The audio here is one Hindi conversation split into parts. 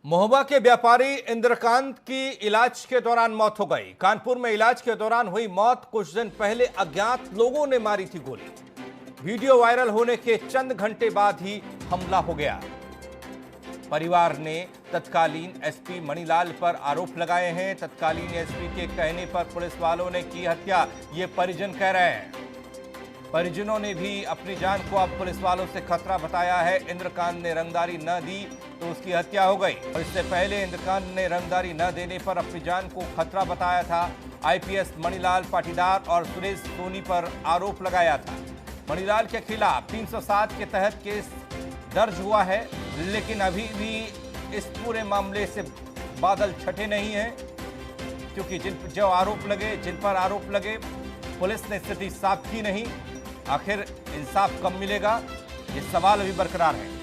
महोबा के व्यापारी इंद्रकांत की इलाज के दौरान मौत हो गई। कानपुर में इलाज के दौरान हुई मौत। कुछ दिन पहले अज्ञात लोगों ने मारी थी गोली। वीडियो वायरल होने के चंद घंटे बाद ही हमला हो गया। परिवार ने तत्कालीन एसपी मणिलाल पर आरोप लगाए हैं। तत्कालीन एसपी के कहने पर पुलिस वालों ने की हत्या, ये परिजन कह रहे हैं। परिजनों ने भी अपनी जान को अब पुलिस वालों से खतरा बताया है। इंद्रकांत ने रंगदारी न दी तो उसकी हत्या हो गई, और इससे पहले इंद्रकांत ने रंगदारी न देने पर अपनी जान को खतरा बताया था। आईपीएस मणिलाल पाटीदार और सुरेश सोनी पर आरोप लगाया था। मणिलाल के खिलाफ 307 के तहत केस दर्ज हुआ है, लेकिन अभी भी इस पूरे मामले से बादल छटे नहीं हैं, क्योंकि जिन पर आरोप लगे पुलिस ने स्थिति साफ की नहीं। आखिर इंसाफ कब मिलेगा, ये सवाल अभी बरकरार है।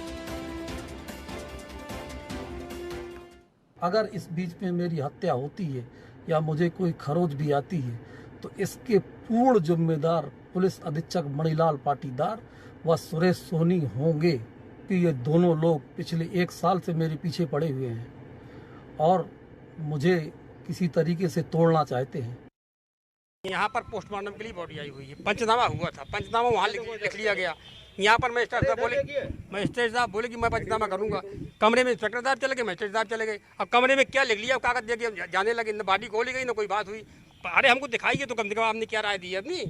अगर इस बीच में मेरी हत्या होती है या मुझे कोई खरोच भी आती है तो इसके पूर्ण जिम्मेदार पुलिस अधीक्षक मणिलाल पाटीदार व सुरेश सोनी होंगे, कि ये दोनों लोग पिछले 1 साल से मेरे पीछे पड़े हुए हैं और मुझे किसी तरीके से तोड़ना चाहते हैं। यहाँ पर पोस्टमार्टम के लिए बॉडी आई हुई है। पंचनामा हुआ था, पंचनामा वहाँ लिख लिया गया। यहाँ पर मजिस्ट्रेट साहब बोले कि मैं पंचनामा करूंगा। कमरे में इंस्पेक्टर साहब चले गए, मजिस्ट्रेट साहब चले गए। अब कमरे में क्या लिख लिया, कागज दे के जाने लगे। न बॉडी खोली गई, न कोई बात हुई। अरे हमको दिखाइए तो कम से कम आपने क्या राय दी है अपनी।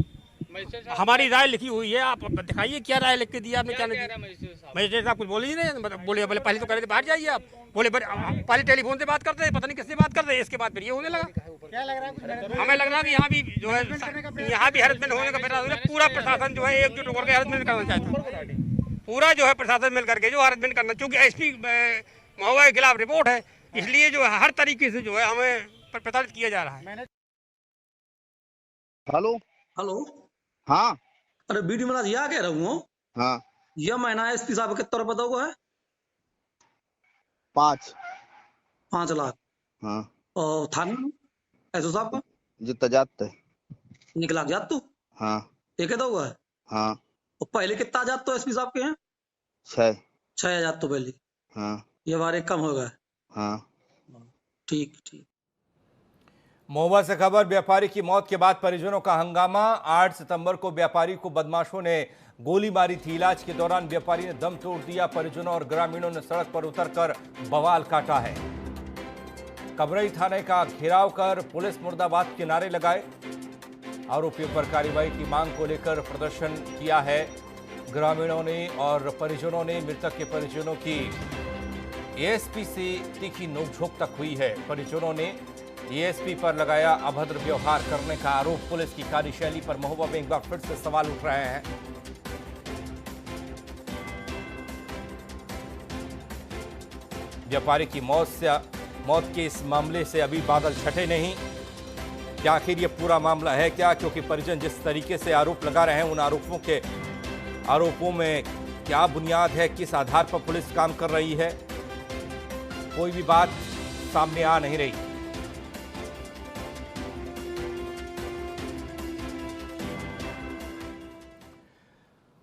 हमारी राय लिखी हुई है, आप दिखाइए क्या राय लिख के दिया आपने, क्या नहीं। मजिस्ट्रेट साहब कुछ बोले ही नहीं। बोले पहले तो कह रहे थे बाहर जाइए आप। बोले पहले टेलीफोन से बात करते हैं, पता नहीं किससे बात करते हैं। इसके बाद फिर ये होने लगा। क्या लग रहा है? हमें लग रहा है कि यहाँ भी जो है, यहाँ भी हैरेसमेंट होने का प्रयास हो रहा है। पूरा प्रशासन जो है एकजुट होकर के हैरेसमेंट करना चाहता है। पूरा जो है प्रशासन मिल करके जो हैरेसमेंट करना, क्योंकि एसपी महोबा के खिलाफ रिपोर्ट है, इसलिए जो है हर तरीके से जो है हमें प्रताड़ित किया जा रहा है। हेलो हेलो, हाँ अरे वीडियो में यह कह रहा हूँ, हाँ यह महीना एसपी साहब कितना रुपए दोगे है? 5 लाख। हाँ और थाने एसओ साहब का जितना जाते 1 लाख जात तू हाँ एक दोगे है? हाँ और पहले कितना जात तो एसपी साहब के हैं? 6 जात तो पहले। हाँ ये बार एक कम हो गया। हाँ ठीक ठीक। महोबा से खबर। व्यापारी की मौत के बाद परिजनों का हंगामा। 8 सितंबर को व्यापारी को बदमाशों ने गोली मारी थी। इलाज के दौरान व्यापारी ने दम तोड़ दिया। परिजनों और ग्रामीणों ने सड़क पर उतरकर बवाल काटा है। कबरई थाने का घेराव कर पुलिस मुर्दाबाद के नारे लगाए। आरोपियों पर कार्रवाई की मांग को लेकर प्रदर्शन किया है। ग्रामीणों ने और परिजनों ने, मृतक के परिजनों की एएसपी से तीखी नोकझोंक तक हुई है। परिजनों ने एएसपी पर लगाया अभद्र व्यवहार करने का आरोप। पुलिस की कार्यशैली पर महोबा में एक बार फिर से सवाल उठ रहे हैं। व्यापारी की मौत के इस मामले से अभी बादल छटे नहीं। क्या आखिर ये पूरा मामला है क्या? क्योंकि परिजन जिस तरीके से आरोप लगा रहे हैं, उन आरोपों में क्या बुनियाद है, किस आधार पर पुलिस काम कर रही है, कोई भी बात सामने आ नहीं रही।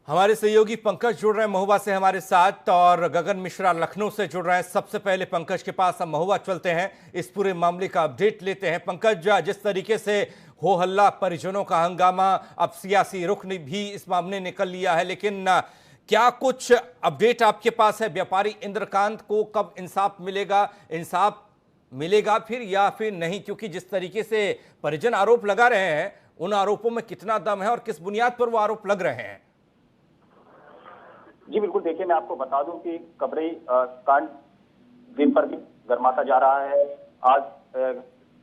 हमारे सहयोगी पंकज जुड़ रहे हैं महोबा से हमारे साथ, और गगन मिश्रा लखनऊ से जुड़ रहे हैं। सबसे पहले पंकज के पास हम महोबा चलते हैं, इस पूरे मामले का अपडेट लेते हैं। पंकज, जिस तरीके से हो हल्ला, परिजनों का हंगामा, अब सियासी रुख ने भी इस मामले निकल लिया है, लेकिन क्या कुछ अपडेट आपके पास है? व्यापारी इंद्रकांत को कब इंसाफ मिलेगा? इंसाफ मिलेगा फिर या फिर नहीं? क्योंकि जिस तरीके से परिजन आरोप लगा रहे हैं, उन आरोपों में कितना दम है और किस बुनियाद पर वो आरोप लग रहे हैं? जी बिल्कुल, देखिए मैं आपको बता दूं कि कबरई कांड दिन पर दिन गर्माता जा रहा है। आज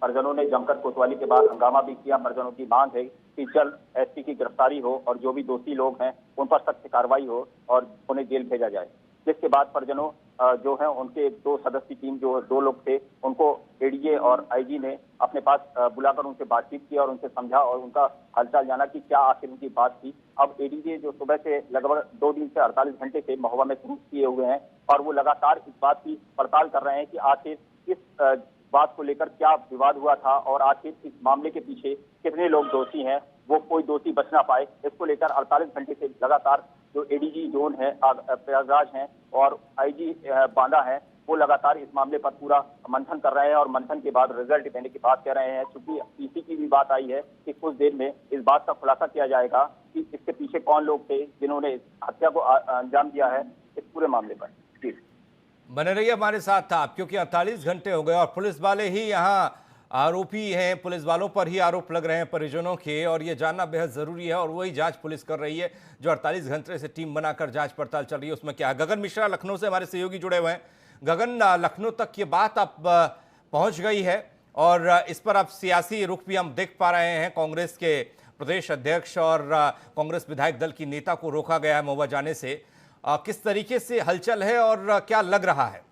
परिजनों ने जमकर कोतवाली के बाद हंगामा भी किया। परिजनों की मांग है कि जल्द एसपी की गिरफ्तारी हो और जो भी दोषी लोग हैं उन पर सख्त कार्रवाई हो और उन्हें जेल भेजा जाए। जिसके बाद परिजनों जो है उनके 2 सदस्यीय टीम, जो 2 लोग थे, उनको एडीजे और आईजी ने अपने पास बुलाकर उनसे बातचीत की और उनसे समझा और उनका हालचाल जाना कि क्या आखिर उनकी बात थी। अब एडीजे जो सुबह से लगभग 2 दिन से 48 घंटे से महोबा में क्रूज किए हुए हैं और वो लगातार इस बात की पड़ताल कर रहे हैं कि आखिर इस बात को लेकर क्या विवाद हुआ था और आखिर इस मामले के पीछे कितने लोग दोषी हैं, वो कोई दोषी बच ना पाए। इसको लेकर 48 घंटे से लगातार जो एडीजी जोन है प्रयागराज हैं और आईजी बांदा है, वो लगातार इस मामले पर पूरा मंथन कर रहे हैं और मंथन के बाद रिजल्ट देने की बात कह रहे हैं। चूंकि पीसी की भी बात आई है कि कुछ देर में इस बात का खुलासा किया जाएगा कि इसके पीछे कौन लोग थे जिन्होंने इस हत्या को अंजाम दिया है इस पूरे मामले पर। जी बने रहिए हमारे साथ आप, क्योंकि 48 घंटे हो गए और पुलिस वाले ही यहाँ आरोपी हैं, पुलिस वालों पर ही आरोप लग रहे हैं परिजनों के, और ये जानना बेहद जरूरी है। और वही जांच पुलिस कर रही है जो 48 घंटे से टीम बनाकर जांच पड़ताल चल रही है, उसमें क्या है। गगन मिश्रा लखनऊ से हमारे सहयोगी जुड़े हुए हैं। गगन, लखनऊ तक ये बात अब पहुंच गई है और इस पर अब सियासी रुख भी हम देख पा रहे हैं। कांग्रेस के प्रदेश अध्यक्ष और कांग्रेस विधायक दल की नेता को रोका गया है महुआ जाने से। किस तरीके से हलचल है और क्या लग रहा है?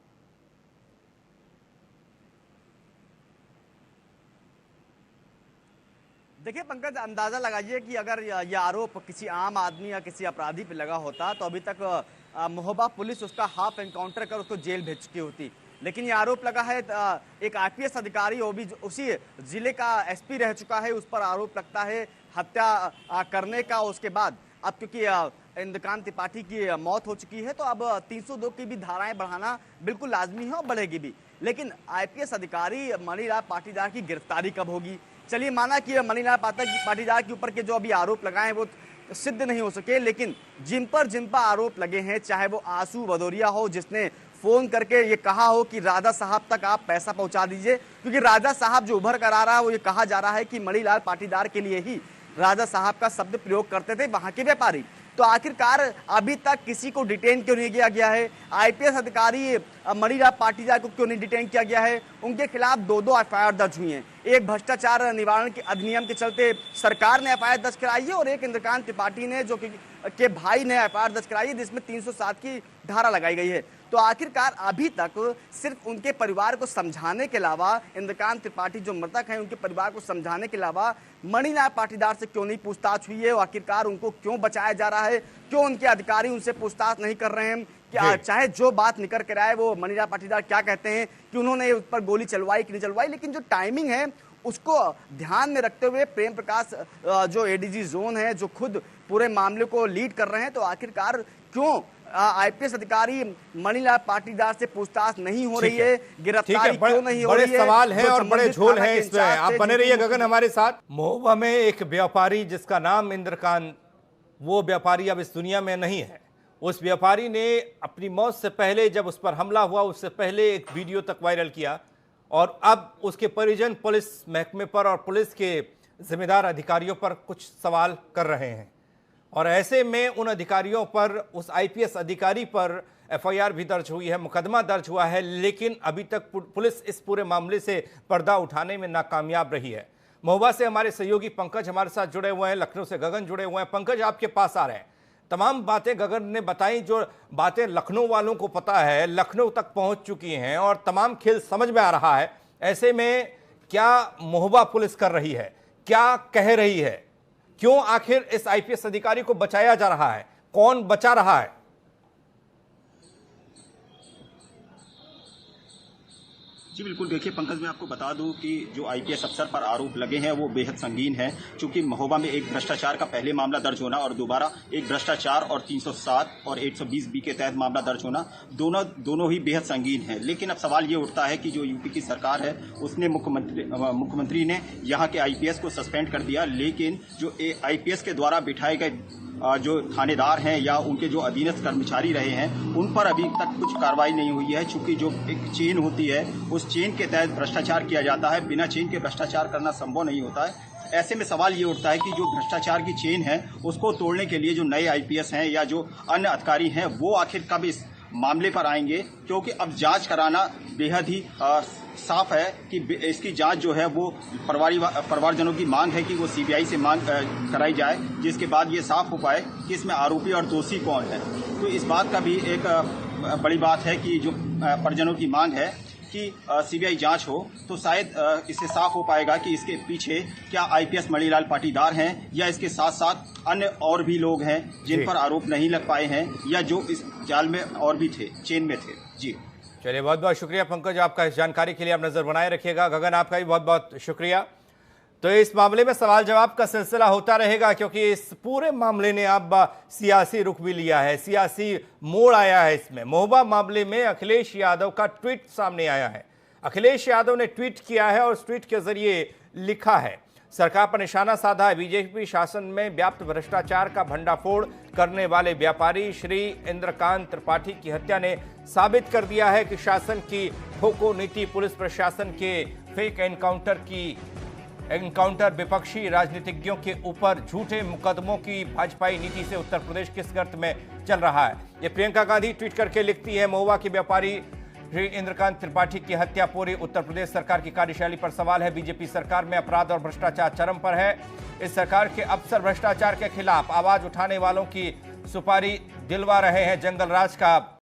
देखिए पंकज, अंदाजा लगाइए कि अगर यह आरोप किसी आम आदमी या किसी अपराधी पे लगा होता तो अभी तक महोबा पुलिस उसका हाफ एनकाउंटर कर उसको जेल भेज चुकी होती। लेकिन ये आरोप लगा है एक आईपीएस अधिकारी, वो भी उसी जिले का एसपी रह चुका है, उस पर आरोप लगता है हत्या करने का। उसके बाद अब क्योंकि इंद्रकांत त्रिपाठी की मौत हो चुकी है तो अब 302 की भी धाराएं बढ़ाना बिल्कुल लाजमी है और बढ़ेगी भी। लेकिन आईपीएस अधिकारी मणिलाल पाटीदार की गिरफ्तारी कब होगी? चलिए माना कि मणिलाल पाटीदार के ऊपर के जो अभी आरोप लगाए हैं वो सिद्ध नहीं हो सके, लेकिन जिन पर आरोप लगे हैं, चाहे वो आंसू भदौरिया हो जिसने फोन करके ये कहा हो कि राजा साहब तक आप पैसा पहुंचा दीजिए, क्योंकि राजा साहब जो उभर कर आ रहा है वो ये कहा जा रहा है कि मणिलाल पाटीदार के लिए ही राजा साहब का शब्द प्रयोग करते थे वहां के व्यापारी। तो आखिरकार अभी तक किसी को डिटेन क्यों नहीं किया गया है? आईपीएस अधिकारी मणिलाल पाटीदार को क्यों नहीं डिटेन किया गया है? उनके खिलाफ 2 एफआईआर दर्ज हुई हैं। एक भ्रष्टाचार निवारण के अधिनियम के चलते सरकार ने एफआईआर दर्ज कराई है और एक इंद्रकांत त्रिपाठी ने जो के भाई ने एफआईआर दर्ज कराई है जिसमें 307 की धारा लगाई गई है। तो आखिरकार अभी तक सिर्फ उनके परिवार को समझाने के अलावा, इंद्रकांत त्रिपाठी जो मृतक हैं उनके परिवार को समझाने के अलावा मणिलाल पाटीदार से क्यों नहीं पूछताछ हुई है? और आखिरकार उनको क्यों बचाया जा रहा है? क्यों उनके अधिकारी उनसे पूछताछ नहीं कर रहे हैं? क्या चाहे जो बात निकल कर आए, वो मणिलाल पाटीदार क्या कहते हैं कि उन्होंने उस पर गोली चलवाई कि नहीं चलवाई, लेकिन जो टाइमिंग है उसको ध्यान में रखते हुए प्रेम प्रकाश जो एडीजी जोन है, जो खुद पूरे मामले को लीड कर रहे हैं, तो आखिरकार क्यों आईपीएस अधिकारी मणिलाल पाटीदार से पूछताछ नहीं हो रही है? गिरफ्तारी क्यों नहीं हो रही है? बड़े सवाल हैं और बड़े झोल हैं इसमें। आप बने रहिए गगन हमारे साथ। महुआ में एक व्यापारी जिसका नाम इंद्रकांत, वो व्यापारी अब इस दुनिया में नहीं है। उस व्यापारी ने अपनी मौत से पहले, जब उस पर हमला हुआ उससे पहले, एक वीडियो तक वायरल किया और अब उसके परिजन पुलिस महकमे पर और पुलिस के जिम्मेदार अधिकारियों पर कुछ सवाल कर रहे हैं। और ऐसे में उन अधिकारियों पर, उस आईपीएस अधिकारी पर एफआईआर भी दर्ज हुई है, मुकदमा दर्ज हुआ है, लेकिन अभी तक पुलिस इस पूरे मामले से पर्दा उठाने में नाकामयाब रही है। महुआ से हमारे सहयोगी पंकज हमारे साथ जुड़े हुए हैं, लखनऊ से गगन जुड़े हुए हैं। पंकज, आपके पास आ रहे हैं। तमाम बातें गगन ने बताई, जो बातें लखनऊ वालों को पता है, लखनऊ तक पहुंच चुकी हैं और तमाम खेल समझ में आ रहा है। ऐसे में क्या महुआ पुलिस कर रही है, क्या कह रही है, क्यों आखिर इस आईपीएस अधिकारी को बचाया जा रहा है, कौन बचा रहा है? जी बिल्कुल, देखिए पंकज, मैं आपको बता दूं कि जो आईपीएस अफसर पर आरोप लगे हैं वो बेहद संगीन है। चूंकि महोबा में एक भ्रष्टाचार का पहले मामला दर्ज होना और दोबारा एक भ्रष्टाचार और 307 और 120B के तहत मामला दर्ज होना, दोनों ही बेहद संगीन है। लेकिन अब सवाल ये उठता है कि जो यूपी की सरकार है उसने मुख्यमंत्री ने यहाँ के आईपीएस को सस्पेंड कर दिया, लेकिन जो आईपीएस के द्वारा बिठाए गए जो थानेदार हैं या उनके जो अधीनस्थ कर्मचारी रहे हैं उन पर अभी तक कुछ कार्रवाई नहीं हुई है। चूंकि जो एक चेन होती है उस चेन के तहत भ्रष्टाचार किया जाता है, बिना चेन के भ्रष्टाचार करना संभव नहीं होता है। ऐसे में सवाल ये उठता है कि जो भ्रष्टाचार की चेन है उसको तोड़ने के लिए जो नए आईपीएस हैं या जो अन्य अधिकारी हैं वो आखिर कब इस मामले पर आएंगे, क्योंकि अब जांच कराना बेहद ही साफ है कि इसकी जांच जो है वो परिवारजनों की मांग है कि वो सीबीआई से मांग कराई जाए, जिसके बाद ये साफ हो पाए कि इसमें आरोपी और दोषी कौन है। तो इस बात का भी एक बड़ी बात है कि जो परिजनों की मांग है कि सीबीआई जांच हो, तो शायद इससे साफ हो पाएगा कि इसके पीछे क्या आईपीएस मणिलाल पाटीदार हैं या इसके साथ साथ अन्य और भी लोग हैं जिन पर आरोप नहीं लग पाए हैं या जो इस जाल में और भी थे, चेन में थे। जी चलिए, बहुत बहुत शुक्रिया पंकज आपका इस जानकारी के लिए। आप नजर बनाए रखिएगा। गगन, आपका भी बहुत बहुत शुक्रिया। तो इस मामले में सवाल जवाब का सिलसिला होता रहेगा, क्योंकि इस पूरे मामले ने अब सियासी रुख भी लिया है, सियासी मोड़ आया है इसमें। महोबा मामले में अखिलेश यादव का ट्वीट सामने आया है। अखिलेश यादव ने ट्वीट किया है और उस ट्वीट के जरिए लिखा है, सरकार पर निशाना साधा है। बीजेपी शासन में व्याप्त भ्रष्टाचार का भंडाफोड़ करने वाले व्यापारी श्री इंद्रकांत त्रिपाठी की हत्या ने साबित कर दिया है कि शासन की फोको नीति, पुलिस प्रशासन के फेक एनकाउंटर, विपक्षी राजनीतिज्ञों के ऊपर झूठे मुकदमों की भाजपाई नीति से उत्तर प्रदेश किस गर्त में चल रहा है। ये प्रियंका गांधी ट्वीट करके लिखती है, महुआ के व्यापारी श्री इंद्रकांत त्रिपाठी की हत्या पूरी उत्तर प्रदेश सरकार की कार्यशैली पर सवाल है। बीजेपी सरकार में अपराध और भ्रष्टाचार चरम पर है। इस सरकार के अफसर भ्रष्टाचार के खिलाफ आवाज उठाने वालों की सुपारी दिलवा रहे हैं। जंगल राज का